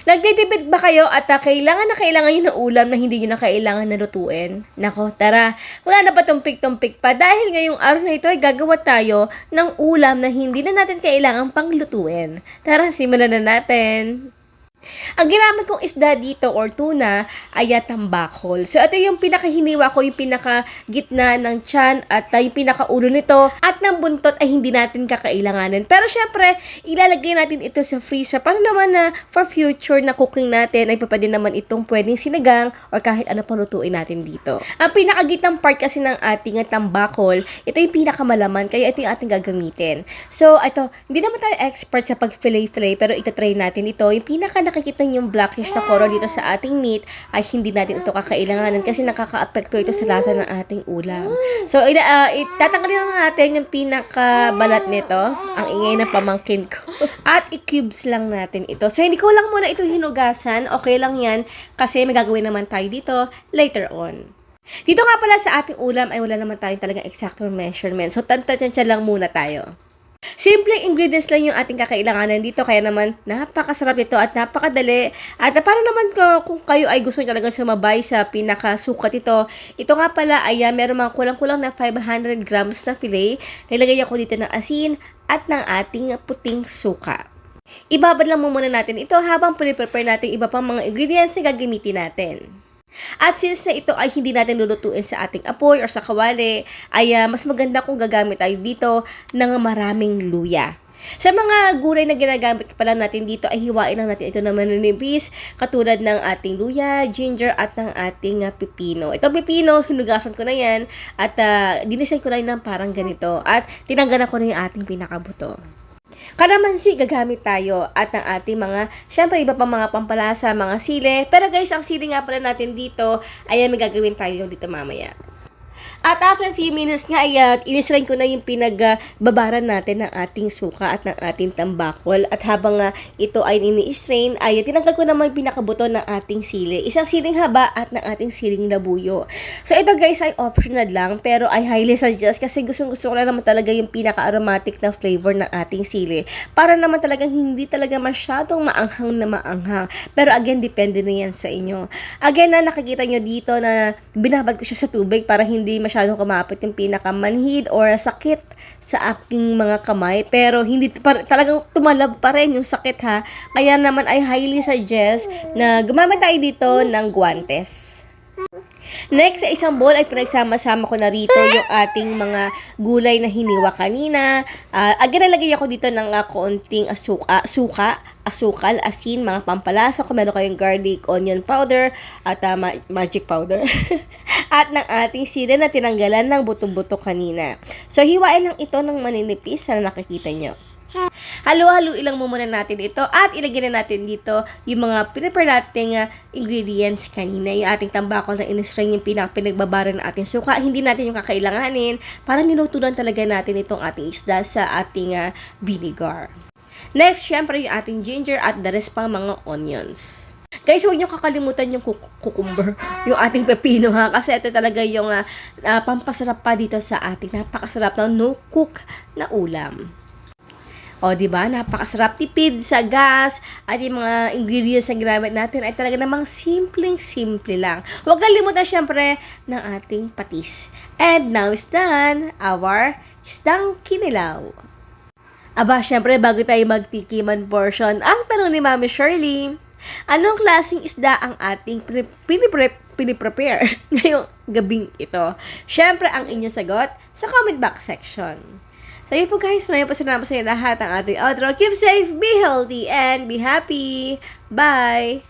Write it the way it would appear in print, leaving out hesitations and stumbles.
Nagtitipid ba kayo at kailangan na kailangan nyo ng ulam na hindi nyo na kailangan na lutuin? Nako, tara. Wala na pa tumpik-tumpik pa dahil ngayong araw na ito ay gagawa tayo ng ulam na hindi na natin kailangan pang lutuin. Tara, simulan na natin. Ang ginamit kong isda dito or tuna ay tambakol. So, ito yung pinakahiniwa ko, yung pinakagitna ng tiyan at yung pinakaulo nito at ng buntot ay hindi natin kakailanganin. Pero syempre, ilalagay natin ito sa freezer para naman na for future na cooking natin ay pwede naman itong pwedeng sinigang or kahit ano pang lutuin natin dito. Ang pinakagitnang part kasi ng ating tambakol, ito yung pinakamalaman kaya ito yung ating gagamitin. So, ito, hindi naman tayo expert sa pag-fillet-fillet pero itatry natin ito. Yung nakikita yung blackish na color dito sa ating meat ay hindi natin ito kakailanganin kasi nakaka-apekto ito sa lasa ng ating ulam. So, tatanggalin lang natin yung pinakabalat nito, ang ingay na pamangkin ko. At i-cubes lang natin ito. So, hindi ko lang muna ito hinugasan. Okay lang yan kasi may gagawin naman tayo dito later on. Dito nga pala sa ating ulam ay wala naman tayong talagang exact measurement. So, tantantsansya lang muna tayo. Simple ingredients lang yung ating kakailanganan dito kaya naman napakasarap ito at napakadali at para naman kung kayo ay gusto nyo talagang sumabay sa pinakasukat ito nga pala ay meron mga kulang-kulang na 500 grams na fillet. Nilagay ako dito ng asin at ng ating puting suka. Ibabad lang muna natin ito habang prepare natin iba pang mga ingredients na gagamitin natin. At since na ito ay hindi natin lulutuin sa ating apoy or sa kawali, ay mas maganda kung gagamit tayo dito ng maraming luya. Sa mga gulay na ginagamit pala natin dito ay hiwain lang natin ito na mananipis katulad ng ating luya, ginger at ng ating pipino. Itong pipino, hinugasan ko na yan at dinisay ko na yan ng parang ganito at tinanggalan ko na yung ating pinakabuto. Kalamansi gagamit tayo at ang ating mga, syempre iba pa mga pampalasa, mga sili. Pero guys, ang sili nga pala natin dito, ay may gagawin tayo dito mamaya. At after a few minutes nga ay inisrain ko na yung pinagbabaran natin ng ating suka at ng ating tambakol. At habang ito ay ini-strain ay tinanggal ko naman yung pinakabuto ng ating sili. Isang siling haba at ng ating siling labuyo. So ito guys ay optional lang pero I highly suggest kasi gusto ko na naman talaga yung pinaka-aromatic na flavor ng ating sili. Para naman talagang hindi talaga masyadong maanghang na maanghang. Pero again, depende na yan sa inyo. Again na nakikita nyo dito na binabad ko siya sa tubig para hindi masyadong kumapit yung pinakamanhid or sakit sa aking mga kamay. Pero hindi talagang tumalab pa rin yung sakit ha. Kaya naman I highly suggest na gumamit tayo dito ng guantes. Next, sa isang bowl ay pinagsama-sama ko na rito yung ating mga gulay na hiniwa kanina. Again, nalagay ako dito ng konting asukal, asin, mga pampalasa. Kung meron kayong garlic, onion powder, at magic powder. At ng ating sili na tinanggalan ng buto-buto kanina. So, hiwain lang ito ng maninipis na nakikita nyo. Halo-haluin lang muna natin ito at ilagay na natin dito yung mga prepare nating ingredients kanina. Yung ating tambakol na in-strain yung pinagbabara ng ating suka. Hindi natin yung kakailanganin para nilutulan talaga natin itong ating isda sa ating vinegar. Next, syempre yung ating ginger at the rest pang mga onions. Guys, huwag niyo kakalimutan yung cucumber, yung ating pepino ha. Kasi ito talaga yung pampasarap pa dito sa ating napakasarap na no-cook na ulam. O, diba? Napakasarap, tipid sa gas at yung mga ingredients na ginamit natin ay talaga namang simpleng-simple lang. Huwag kalimutan syempre ng ating patis. And now is done, our isdang kinilaw. Aba, syempre, bago tayo magtikiman portion, ang tanong ni Mami Shirley, anong klaseng isda ang ating piniprepare ngayong gabing ito? Syempre, ang inyong sagot sa comment box section. So, yun po guys, maraming pasalamat sa inyo lahat ang ating outro. Keep safe, be healthy, and be happy. Bye!